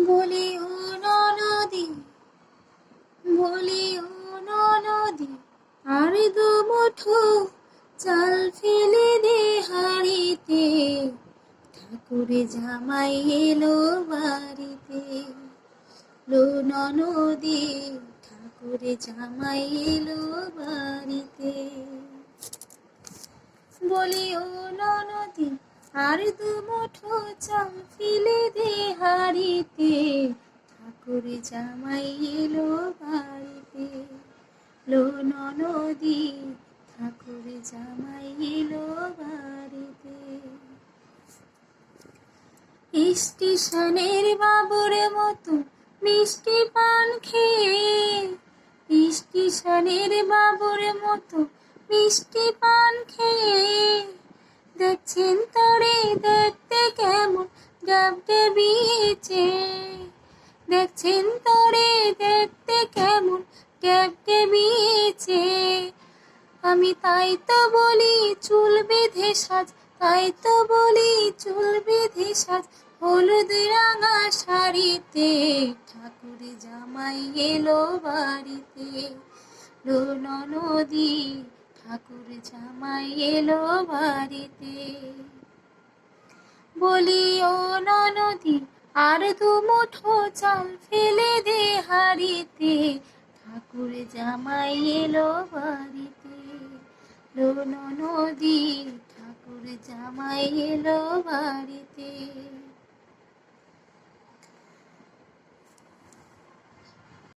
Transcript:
বলি ও ননদী, বলি ও ননদী, আর দু মুঠো চাল ফেলে দে হাঁড়িতে, ঠাকুর জামাই এলো বাড়িতে। লো ননদী, ঠাকুর জামাই এলো বাড়িতে। বলি ও ননদী, আর দু মুঠো চাল ফেলে দে হাঁড়িতে, ঠাকুর জামাই এলো বাড়িতে। লো ননদী, ঠাকুর জামাই এলো বাড়িতে। স্টেশনের বাবুর মতো মিষ্টি পান খেয়ে, স্টেশনের বাবুর মতো মিষ্টি পান খেয়ে, দেখছেন তারে দেখতে কেমন ড্যাবডেবিয়েছে, দেখছেন তারে দেখতে কেমন ড্যাবডেবিয়েছে। আমি তাই তো বলি চুল বেঁধে সাজ, তাই তো বলি চুল বেঁধে সাজ, হলুদ রাঙা শাড়িতে, ঠাকুর জামাই এলো বাড়িতে। লো ননদী, ঠাকুর জামাই এলো বাড়িতে। বলি ও ননদী, আর দু মুঠো চাল ফেলে দে হাঁড়িতে, ঠাকুর জামাই এলো বাড়িতে। লো ননদী, ঠাকুর জামাই এলো বাড়িতে।